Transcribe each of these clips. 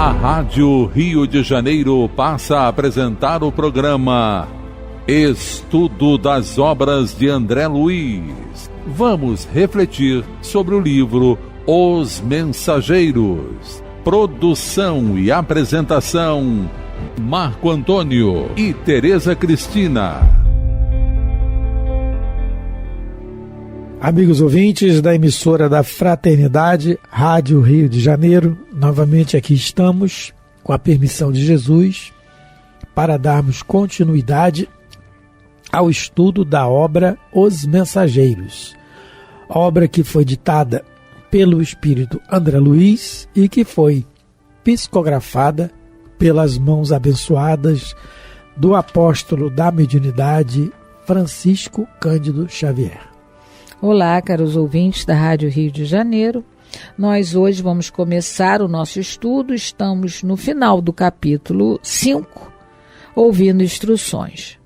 A Rádio Rio de Janeiro passa a apresentar o programa Estudo das Obras de André Luiz. Vamos refletir sobre o livro Os Mensageiros. Produção e apresentação, Marco Antônio e Tereza Cristina. Amigos ouvintes da emissora da Fraternidade, Rádio Rio de Janeiro, novamente aqui estamos, com a permissão de Jesus, para darmos continuidade ao estudo da obra Os Mensageiros, obra que foi ditada pelo Espírito André Luiz e que foi psicografada pelas mãos abençoadas do apóstolo da mediunidade Francisco Cândido Xavier. Olá, caros ouvintes da Rádio Rio de Janeiro. Nós hoje vamos começar o nosso estudo. Estamos no final do capítulo 5, ouvindo instruções.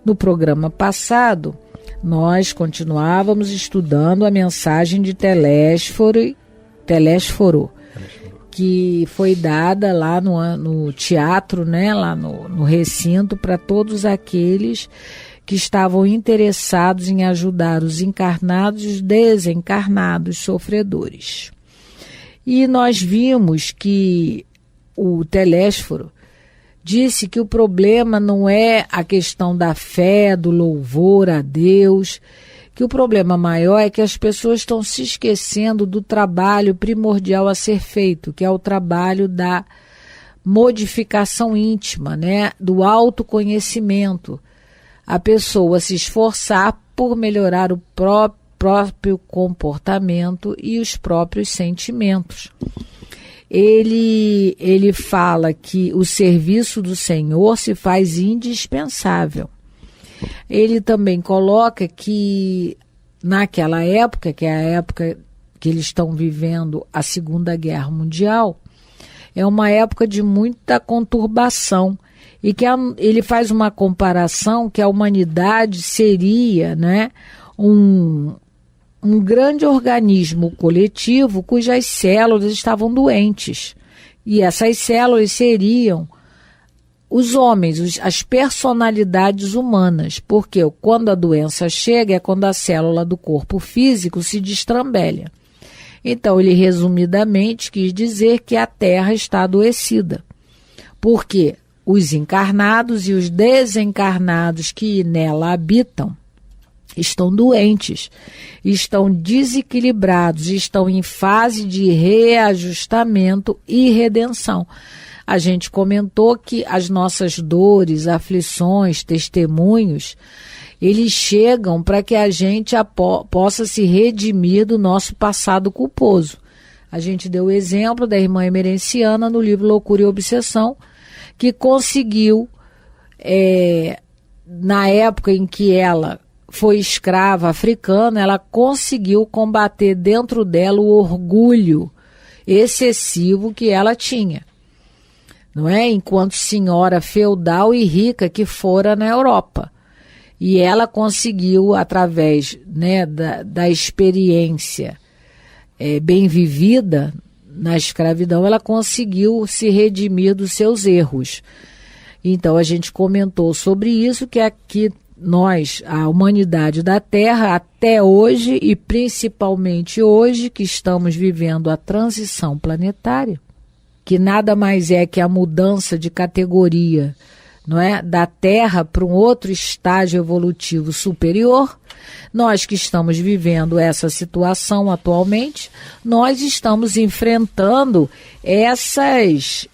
No programa passado, nós continuávamos estudando a mensagem de Telésforo, que foi dada lá no teatro, né, lá no recinto, para todos aqueles que estavam interessados em ajudar os encarnados e os desencarnados sofredores. E nós vimos que o Telésforo disse que o problema não é a questão da fé, do louvor a Deus, que o problema maior é que as pessoas estão se esquecendo do trabalho primordial a ser feito, que é o trabalho da modificação íntima, né, do autoconhecimento. A pessoa se esforçar por melhorar o próprio comportamento e os próprios sentimentos. Ele fala que o serviço do Senhor se faz indispensável. Ele também coloca que naquela época, que é a época que eles estão vivendo a Segunda Guerra Mundial, é uma época de muita conturbação. E que ele faz uma comparação que a humanidade seria, né, um grande organismo coletivo cujas células estavam doentes. E essas células seriam os homens, as personalidades humanas, porque quando a doença chega é quando a célula do corpo físico se destrambelha. Então ele resumidamente quis dizer que a Terra está adoecida. Por quê? Os encarnados e os desencarnados que nela habitam estão doentes, estão desequilibrados, estão em fase de reajustamento e redenção. A gente comentou que as nossas dores, aflições, testemunhos, eles chegam para que a gente possa se redimir do nosso passado culposo. A gente deu o exemplo da irmã Emerenciana no livro Loucura e Obsessão, que conseguiu, na época em que ela foi escrava africana, ela conseguiu combater dentro dela o orgulho excessivo que ela tinha, não é? Enquanto senhora feudal e rica que fora na Europa. E ela conseguiu, através, né, da experiência bem vivida na escravidão, ela conseguiu se redimir dos seus erros. Então a gente comentou sobre isso, que aqui nós, a humanidade da Terra, até hoje e principalmente hoje, que estamos vivendo a transição planetária, que nada mais é que a mudança de categoria, não é, da Terra para um outro estágio evolutivo superior. Nós que estamos vivendo essa situação atualmente, nós estamos enfrentando essas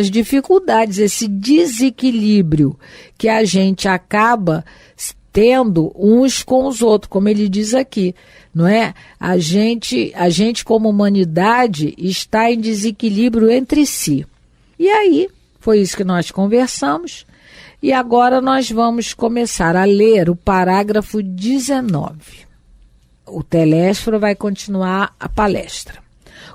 dificuldades, esse desequilíbrio que a gente acaba tendo uns com os outros, como ele diz aqui, não é? A gente como humanidade está em desequilíbrio entre si. E aí, foi isso que nós conversamos, e agora nós vamos começar a ler o parágrafo 19. O Telésforo vai continuar a palestra.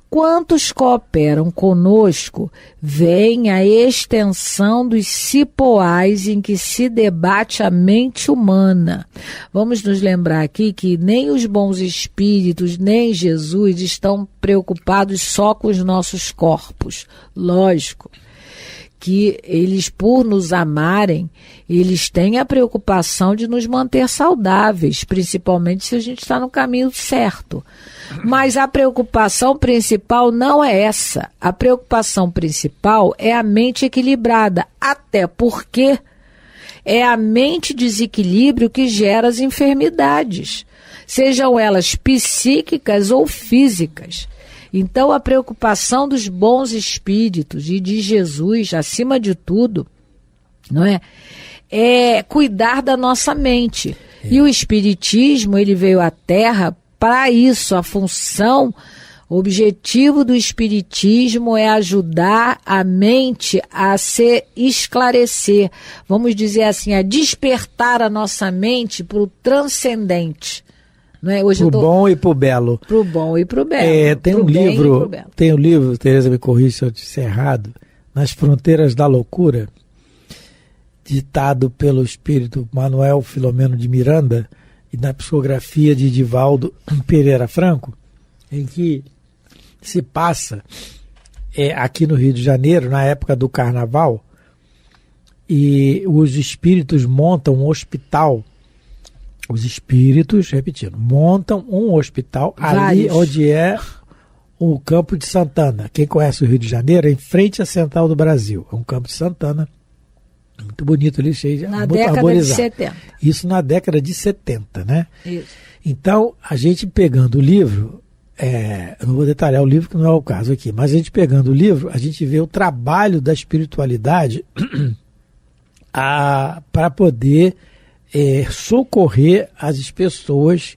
Quantos cooperam conosco veem a extensão dos cipoais em que se debate a mente humana. Vamos nos lembrar aqui que nem os bons espíritos, nem Jesus estão preocupados só com os nossos corpos. Lógico que eles, por nos amarem, eles têm a preocupação de nos manter saudáveis, principalmente se a gente está no caminho certo. Mas a preocupação principal não é essa. A preocupação principal é a mente equilibrada, até porque é a mente desequilíbrio que gera as enfermidades, sejam elas psíquicas ou físicas. Então, a preocupação dos bons espíritos e de Jesus, acima de tudo, não é cuidar da nossa mente. E o Espiritismo, ele veio à Terra para isso. A função, o objetivo do Espiritismo é ajudar a mente a se esclarecer. Vamos dizer assim, a despertar a nossa mente para o transcendente. Não é? Hoje pro bom e pro belo. Pro bom e pro belo. Tem um livro, Tereza me corrija se eu disser errado, Nas Fronteiras da Loucura, ditado pelo espírito Manuel Filomeno de Miranda e na psicografia de Divaldo Pereira Franco, em que se passa aqui no Rio de Janeiro, na época do Carnaval, e os espíritos montam um hospital. Os espíritos, repetindo, montam um hospital ali onde é o Campo de Santana. Quem conhece o Rio de Janeiro, é em frente à Central do Brasil. É um Campo de Santana, muito bonito ali, cheio de muito arborizado. De 70. Isso na década de 70, né? Isso. Então, a gente pegando o livro, eu não vou detalhar o livro, que não é o caso aqui, mas a gente pegando o livro, a gente vê o trabalho da espiritualidade para poder socorrer as pessoas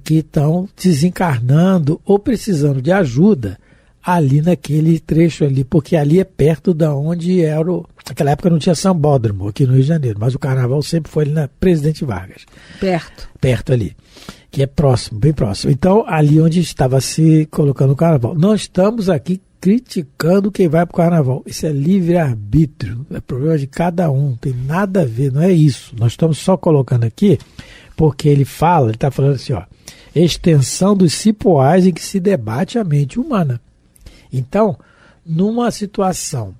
que estão desencarnando ou precisando de ajuda ali naquele trecho ali, porque ali é perto da onde era naquela época não tinha sambódromo aqui no Rio de Janeiro, mas o carnaval sempre foi ali na Presidente Vargas. Perto ali, que é próximo, bem próximo. Então, ali onde estava se colocando o carnaval. Nós estamos aqui criticando quem vai para o carnaval. Isso é livre-arbítrio, é problema de cada um, não tem nada a ver, não é isso. Nós estamos só colocando aqui porque ele está falando assim, extensão dos cipoais em que se debate a mente humana. Então, numa situação,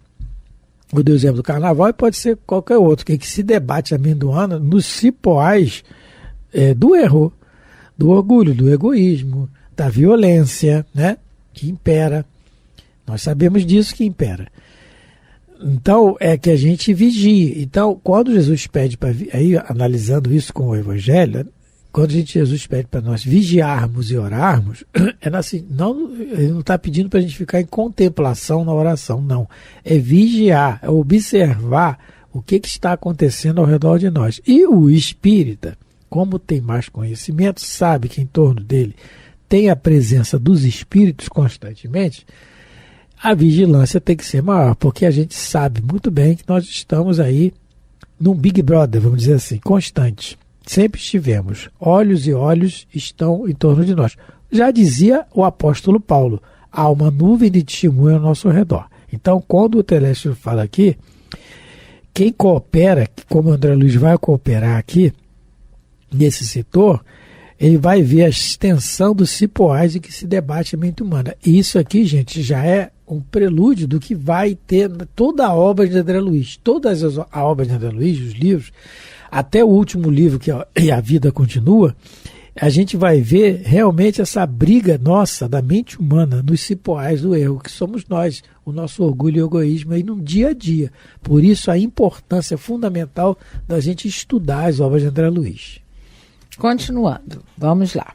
eu dei o exemplo do carnaval e pode ser qualquer outro, que se debate a mente humana nos cipoais do erro, do orgulho, do egoísmo, da violência, né, que impera. Nós sabemos disso que impera. Então, é que a gente vigie. Então, quando Jesus pede para... Aí, analisando isso com o Evangelho, quando Jesus pede para nós vigiarmos e orarmos, assim, ele não está pedindo para a gente ficar em contemplação na oração, não. É vigiar, é observar o que está acontecendo ao redor de nós. E o espírita, como tem mais conhecimento, sabe que em torno dele tem a presença dos espíritos constantemente, a vigilância tem que ser maior, porque a gente sabe muito bem que nós estamos aí num Big Brother, vamos dizer assim, constante. Sempre estivemos. Olhos e olhos estão em torno de nós. Já dizia o apóstolo Paulo, há uma nuvem de testemunha ao nosso redor. Então, quando o Telésio fala aqui, quem coopera, como o André Luiz vai cooperar aqui, nesse setor, ele vai ver a extensão dos cipoais em que se debate a mente humana. E isso aqui, gente, já é um prelúdio do que vai ter toda a obra de André Luiz. Todas as obras de André Luiz, os livros, até o último livro, que é A Vida Continua, a gente vai ver realmente essa briga nossa da mente humana nos cipoais do erro, que somos nós, o nosso orgulho e egoísmo aí no dia a dia. Por isso a importância fundamental da gente estudar as obras de André Luiz. Continuando, vamos lá.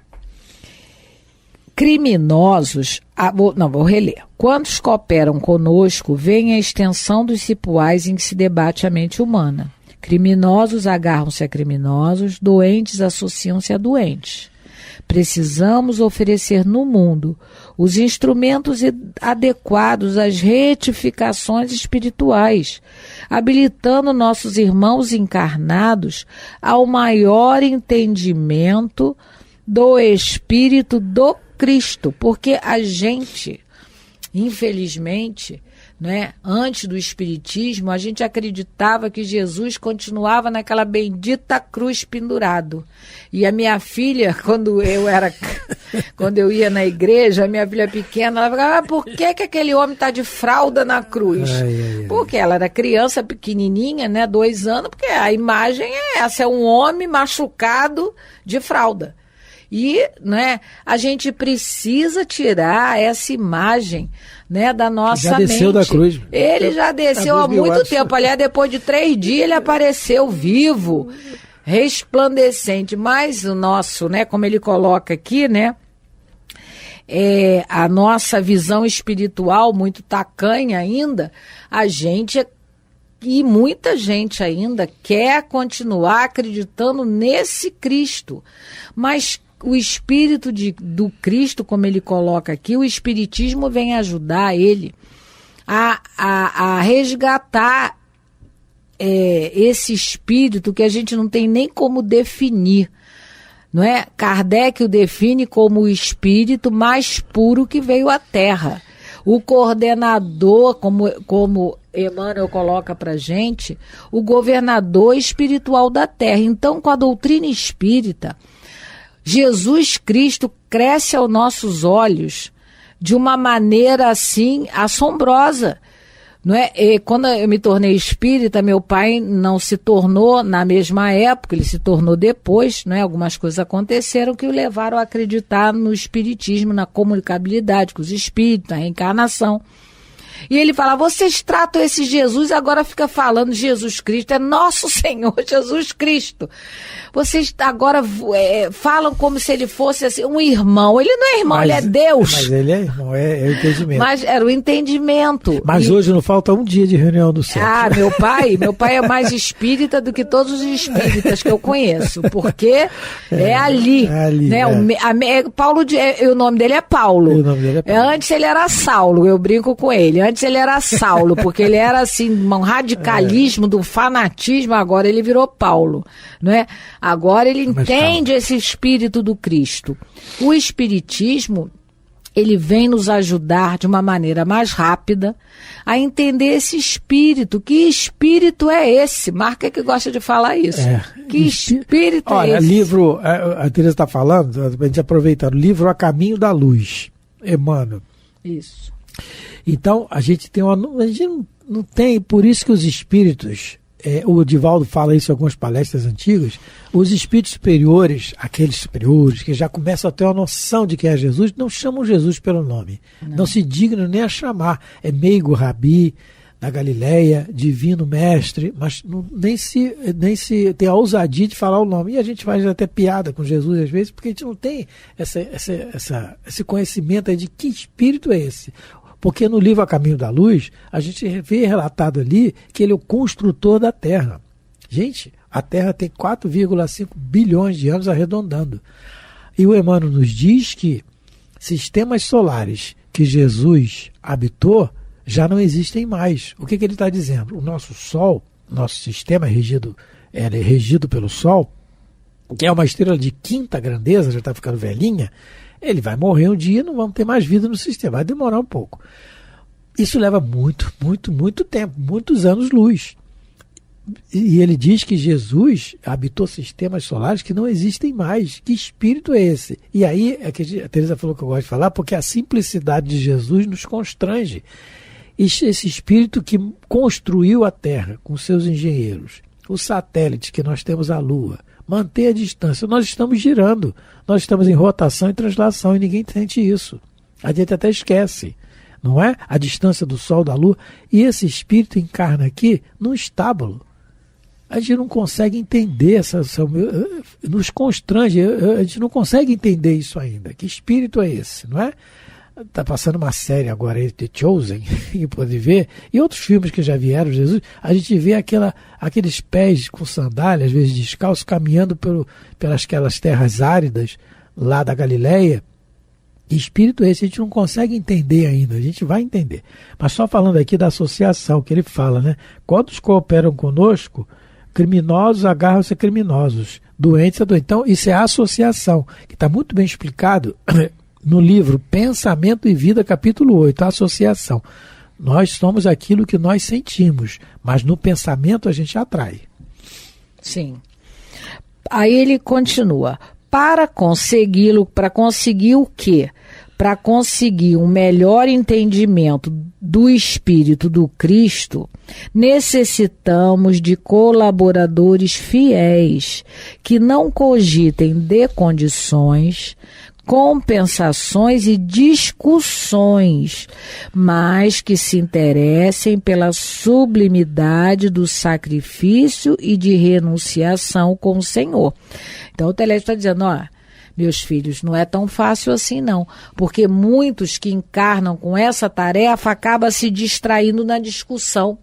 Criminosos, vou reler. Quantos cooperam conosco veem a extensão dos cipoais em que se debate a mente humana. Criminosos agarram-se a criminosos, doentes associam-se a doentes. Precisamos oferecer no mundo os instrumentos adequados às retificações espirituais, habilitando nossos irmãos encarnados ao maior entendimento do espírito do Cristo, porque a gente, infelizmente, né, antes do Espiritismo, a gente acreditava que Jesus continuava naquela bendita cruz pendurado. E a minha filha, quando eu ia na igreja, a minha filha pequena, ela falava, por que aquele homem está de fralda na cruz? Porque ela era criança pequenininha, né, 2 anos, porque a imagem é essa, é um homem machucado de fralda. E, né, a gente precisa tirar essa imagem, né, da nossa mente. Já desceu da cruz. Ele já desceu há muito tempo. Aliás, depois de 3 dias ele apareceu vivo, resplandecente. Mas o nosso, né, como ele coloca aqui, né, a nossa visão espiritual muito tacanha ainda, a gente e muita gente ainda quer continuar acreditando nesse Cristo. Mas o Espírito do Cristo, como ele coloca aqui, o Espiritismo vem ajudar ele a resgatar esse Espírito que a gente não tem nem como definir. Não é? Kardec o define como o Espírito mais puro que veio à Terra. O coordenador, como Emmanuel coloca para a gente, o governador espiritual da Terra. Então, com a doutrina espírita, Jesus Cristo cresce aos nossos olhos de uma maneira assim assombrosa, não é? E quando eu me tornei espírita, meu pai não se tornou na mesma época, ele se tornou depois, não é? Algumas coisas aconteceram que o levaram a acreditar no espiritismo, na comunicabilidade com os espíritos, na reencarnação. E ele fala, vocês tratam esse Jesus, agora fica falando Jesus Cristo, é nosso Senhor Jesus Cristo. Vocês agora falam como se ele fosse assim, um irmão. Ele não é irmão, ele é Deus. Mas ele é irmão, é o entendimento. Mas era o entendimento. Mas hoje não falta um dia de reunião do céu. Ah, meu pai é mais espírita do que todos os espíritas que eu conheço, porque é ali. Né? Paulo, o nome dele é Paulo. O nome dele é Paulo. Antes ele era Saulo, eu brinco com ele. Antes ele era Saulo, porque ele era assim, um radicalismo do fanatismo, agora ele virou Paulo, né? Agora ele entende esse espírito do Cristo. O espiritismo, ele vem nos ajudar de uma maneira mais rápida a entender esse espírito. Que espírito é esse? Marca que gosta de falar isso. Que espírito é esse? Olha, livro, a Teresa está falando, a gente aproveitando, o livro A Caminho da Luz, Emmanuel. Isso. Então, a gente não tem, por isso que os espíritos, o Divaldo fala isso em algumas palestras antigas, os espíritos superiores, aqueles superiores que já começam a ter uma noção de quem é Jesus, não chamam Jesus pelo nome, não se dignam nem a chamar, é meigo, rabi, da Galileia, divino mestre, mas nem se tem a ousadia de falar o nome. E a gente faz até piada com Jesus às vezes, porque a gente não tem esse conhecimento aí de que espírito é esse. Porque no livro A Caminho da Luz, a gente vê relatado ali que ele é o construtor da Terra. Gente, a Terra tem 4,5 bilhões de anos arredondando. E o Emmanuel nos diz que sistemas solares que Jesus habitou já não existem mais. O que ele está dizendo? O nosso Sol, nosso sistema é regido pelo Sol, que é uma estrela de 5ª grandeza, já está ficando velhinha, ele vai morrer um dia e não vamos ter mais vida no sistema, vai demorar um pouco. Isso leva muito, muito, muito tempo, muitos anos-luz. E ele diz que Jesus habitou sistemas solares que não existem mais. Que espírito é esse? E aí, é que a Teresa falou que eu gosto de falar, porque a simplicidade de Jesus nos constrange. Esse espírito que construiu a Terra com seus engenheiros, os satélites que nós temos a Lua, manter a distância. Nós estamos girando, nós estamos em rotação e translação e ninguém sente isso. A gente até esquece, não é? A distância do Sol, da Lua. E esse espírito encarna aqui num estábulo. A gente não consegue entender, nos constrange, a gente não consegue entender isso ainda. Que espírito é esse, não é? Está passando uma série agora aí, The Chosen, e pode ver, e outros filmes que já vieram, Jesus, a gente vê aqueles pés com sandália, às vezes descalços, caminhando pelas aquelas terras áridas lá da Galileia. Espírito esse a gente não consegue entender ainda, a gente vai entender. Mas só falando aqui da associação, que ele fala, né? Quantos cooperam conosco, criminosos agarram-se a criminosos, doentes a doentes. Então, isso é a associação, que está muito bem explicado no livro Pensamento e Vida, capítulo 8, a associação. Nós somos aquilo que nós sentimos, mas no pensamento a gente atrai. Sim. Aí ele continua. Para consegui-lo, para conseguir o quê? Para conseguir um melhor entendimento do Espírito do Cristo, necessitamos de colaboradores fiéis, que não cogitem de condições, compensações e discussões, mas que se interessem pela sublimidade do sacrifício e de renunciação com o Senhor. Então o Telésforo está dizendo, ó, meus filhos, não é tão fácil assim não, porque muitos que encarnam com essa tarefa acabam se distraindo na discussão.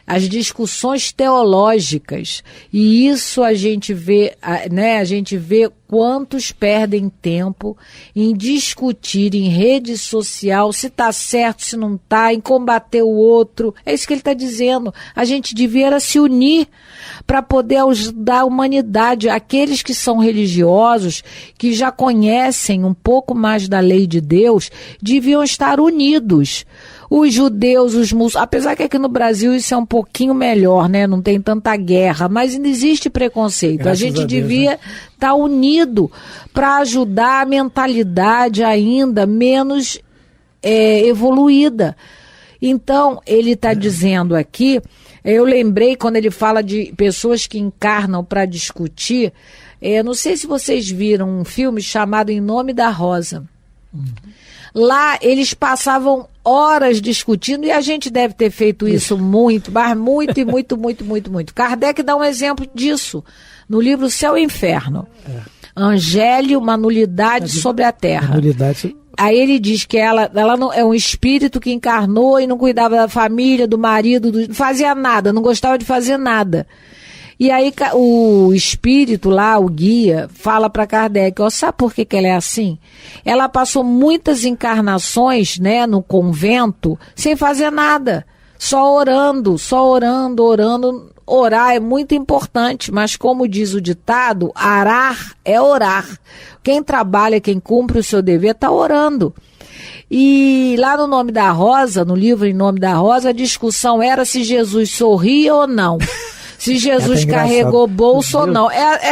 As discussões teológicas, e isso a gente vê, né, a gente vê quantos perdem tempo em discutir em rede social se está certo, se não está, em combater o outro. É isso que ele está dizendo. A gente devia se unir para poder ajudar a humanidade. Aqueles que são religiosos, que já conhecem um pouco mais da lei de Deus, deviam estar unidos. Os judeus, os muçulmanos, apesar que aqui no Brasil isso é um pouquinho melhor, né? Não tem tanta guerra, mas ainda existe preconceito. Graças a gente a Deus, devia estar unido para ajudar a mentalidade ainda menos evoluída. Então, ele está dizendo aqui, eu lembrei quando ele fala de pessoas que encarnam para discutir, não sei se vocês viram um filme chamado Em Nome da Rosa. Lá eles passavam horas discutindo e a gente deve ter feito isso muito, mas muito e muito, muito, muito, muito. Kardec dá um exemplo disso no livro Céu e Inferno. Angélio, uma nulidade sobre a Terra. Nulidade. Aí ele diz que ela não, é um espírito que encarnou e não cuidava da família, do marido, não fazia nada, não gostava de fazer nada. E aí o espírito lá, o guia, fala para Kardec, sabe por que ela é assim? Ela passou muitas encarnações, né, no convento, sem fazer nada, só orando. Orar é muito importante, mas como diz o ditado, arar é orar. Quem trabalha, quem cumpre o seu dever, está orando. E lá no Nome da Rosa, no livro Em Nome da Rosa, a discussão era se Jesus sorria ou não. Se Jesus carregou bolso ou não.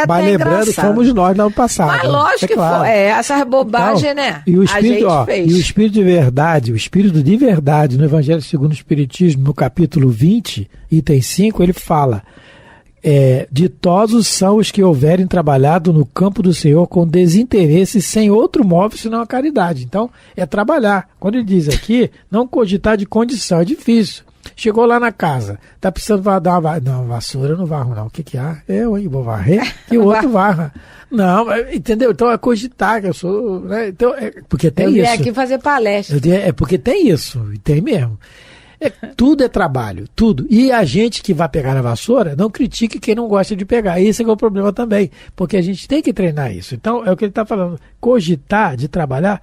Mas lembrando, fomos nós no ano passado. Mas lógico que foi. Essas bobagens, então, né? E o Espírito, e o Espírito de verdade, o Espírito de verdade, no Evangelho segundo o Espiritismo, no capítulo 20, item 5, ele fala: ditosos são os que houverem trabalhado no campo do Senhor com desinteresse, sem outro móvel senão a caridade. Então, é trabalhar. Quando ele diz aqui, não cogitar de condição, é difícil. Chegou lá na casa, tá precisando dar uma vassoura, eu não varro não. O que há? Eu, hein, vou varrer, e o outro varra. Não, entendeu? Então é cogitar, que eu sou, né? Então, porque tem isso. Eu vim aqui fazer palestra. É porque tem isso, e tem mesmo. Tudo é trabalho, tudo. E a gente que vai pegar na vassoura, não critique quem não gosta de pegar. Esse é o problema também, porque a gente tem que treinar isso. Então, é o que ele está falando. Cogitar de trabalhar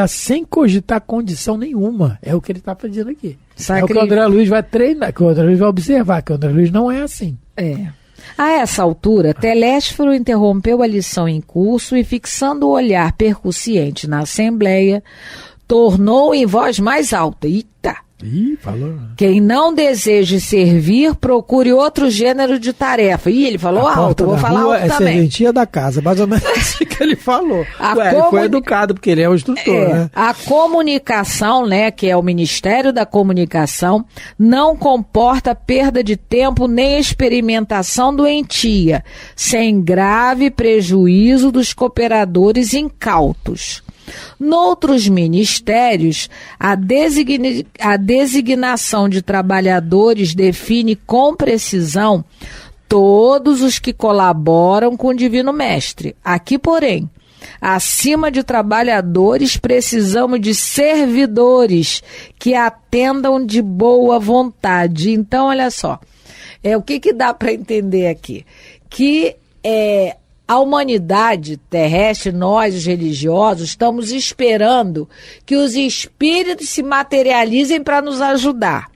sem cogitar condição nenhuma. É o que ele está fazendo aqui. É o que o André Luiz vai treinar, que o André Luiz vai observar, que o André Luiz não é assim. A essa altura, Telésforo interrompeu a lição em curso e, fixando o olhar percussiente na Assembleia, tornou em voz mais alta. Eita! Falou. Quem não deseja servir, procure outro gênero de tarefa. Ele falou alto, vou falar alto também. É serventia da casa, mais ou menos assim que ele falou. Ele foi educado, porque ele é o instrutor, né? A comunicação, né, que é o Ministério da Comunicação, não comporta perda de tempo nem experimentação doentia, sem grave prejuízo dos cooperadores incautos. Noutros ministérios, a designação de trabalhadores define com precisão todos os que colaboram com o Divino Mestre. Aqui, porém, acima de trabalhadores, precisamos de servidores que atendam de boa vontade. Então, olha só, o que dá para entender aqui? Que a humanidade terrestre, nós, os religiosos, estamos esperando que os espíritos se materializem para nos ajudar.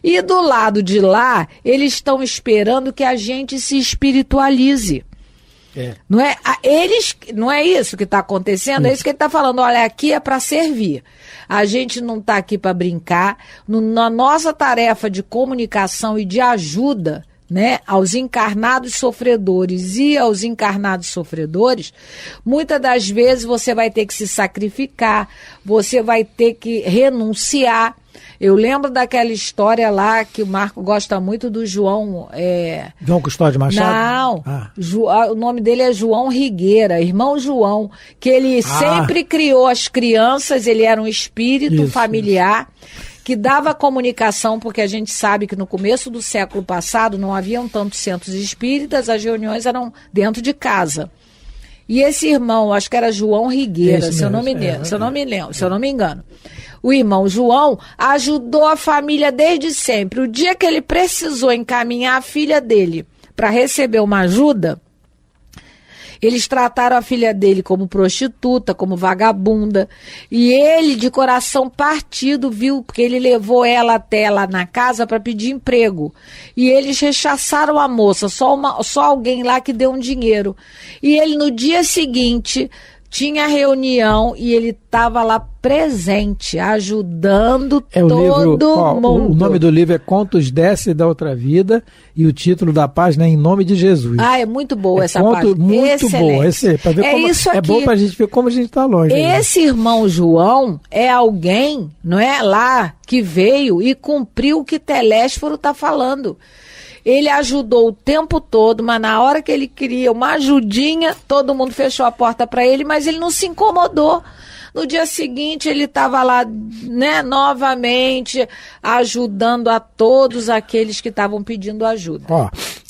E do lado de lá, eles estão esperando que a gente se espiritualize. Não é? Não é isso que está acontecendo, é isso que ele está falando. Olha, aqui é para servir. A gente não está aqui para brincar. Na nossa tarefa de comunicação e de ajuda, né, aos encarnados sofredores e aos encarnados sofredores, muitas das vezes você vai ter que se sacrificar, você vai ter que renunciar. Eu lembro daquela história lá que o Marco gosta muito do João... João Custódio Machado? Não, o nome dele é João Rigueira, irmão João, que ele sempre criou as crianças, ele era um espírito familiar, que dava comunicação, porque a gente sabe que no começo do século passado não haviam tantos centros espíritas, as reuniões eram dentro de casa. E esse irmão, acho que era João Rigueira, se eu não me engano. O irmão João ajudou a família desde sempre. O dia que ele precisou encaminhar a filha dele para receber uma ajuda, eles trataram a filha dele como prostituta, como vagabunda. E ele, de coração partido, viu, porque ele levou ela até lá na casa para pedir emprego. E eles rechaçaram a moça, só alguém lá que deu um dinheiro. E ele, no dia seguinte, tinha reunião e ele estava lá presente, ajudando todo mundo. O nome do livro é Contos dessa e da Outra Vida, e o título da página é Em Nome de Jesus. É muito boa essa página. Muito boa. É bom para a gente ver como a gente está longe. Esse irmão João é alguém, não é, lá que veio e cumpriu o que Telésforo está falando. Ele ajudou o tempo todo, mas na hora que ele queria uma ajudinha, todo mundo fechou a porta para ele, mas ele não se incomodou. No dia seguinte, ele estava lá, né, novamente, ajudando a todos aqueles que estavam pedindo ajuda.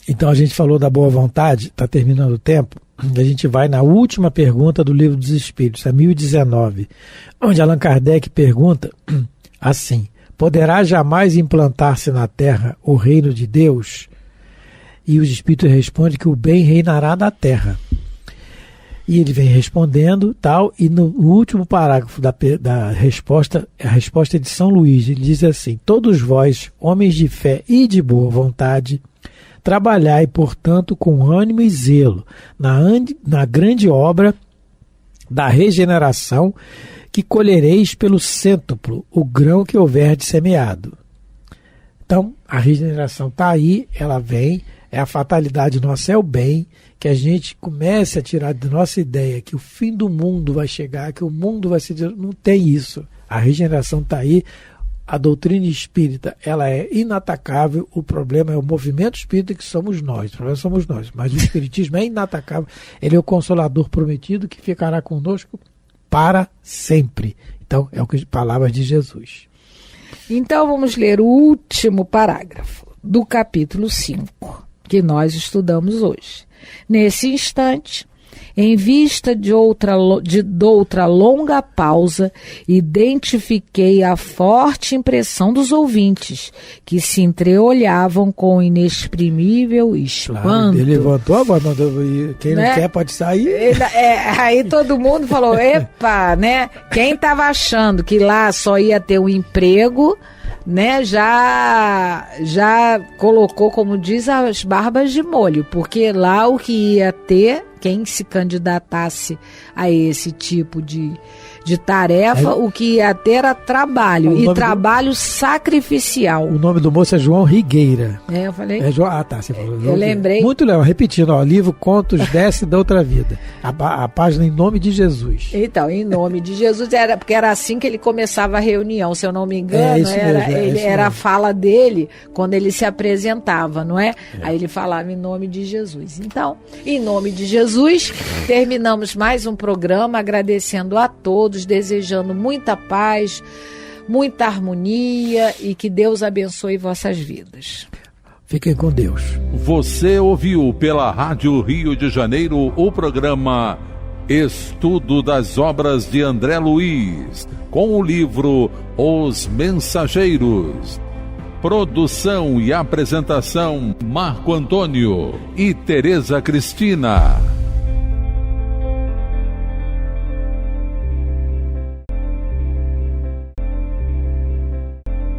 Então a gente falou da boa vontade, está terminando o tempo, a gente vai na última pergunta do Livro dos Espíritos, a 1019, onde Allan Kardec pergunta assim: poderá jamais implantar-se na Terra o reino de Deus? E os Espíritos respondem que o bem reinará na Terra. E ele vem respondendo, tal, e no último parágrafo da resposta, a resposta é de São Luís, ele diz assim: todos vós, homens de fé e de boa vontade, trabalhai, portanto, com ânimo e zelo na grande obra da regeneração, que colhereis pelo cêntuplo o grão que houverdes semeado. Então, a regeneração está aí, ela vem, a fatalidade nossa é o bem, que a gente comece a tirar da nossa ideia que o fim do mundo vai chegar, que o mundo vai ser... Não tem isso. A regeneração está aí, a doutrina espírita ela é inatacável, o problema é o movimento espírita, que somos nós, o problema somos nós, mas o espiritismo é inatacável, ele é o consolador prometido que ficará conosco para sempre. Então, é o que palavras de Jesus. Então, vamos ler o último parágrafo do capítulo 5, que nós estudamos hoje. Nesse instante, em vista de outra longa pausa, identifiquei a forte impressão dos ouvintes, que se entreolhavam com inexprimível espanto. Claro, ele levantou a voz, quem não quer pode sair. Aí todo mundo falou, epa, né? Quem estava achando que lá só ia ter um emprego, né, já colocou, como diz, as barbas de molho, porque lá o que ia ter, quem se candidatasse a esse tipo de tarefa, o que ia ter era trabalho, e trabalho sacrificial. O nome do moço é João Rigueira. Eu falei? Você falou. Eu lembrei. Muito legal, repetindo, livro Contos dessa e da Outra Vida. A página Em Nome de Jesus. Então, Em Nome de Jesus, porque era assim que ele começava a reunião, se eu não me engano, era a fala dele quando ele se apresentava, não é? Aí ele falava Em Nome de Jesus. Então, Em Nome de Jesus, terminamos mais um programa, agradecendo a todos, desejando muita paz, muita harmonia e que Deus abençoe vossas vidas. Fiquem com Deus. Você ouviu pela Rádio Rio de Janeiro o programa Estudo das Obras de André Luiz, com o livro Os Mensageiros. Produção e apresentação Marco Antônio e Tereza Cristina.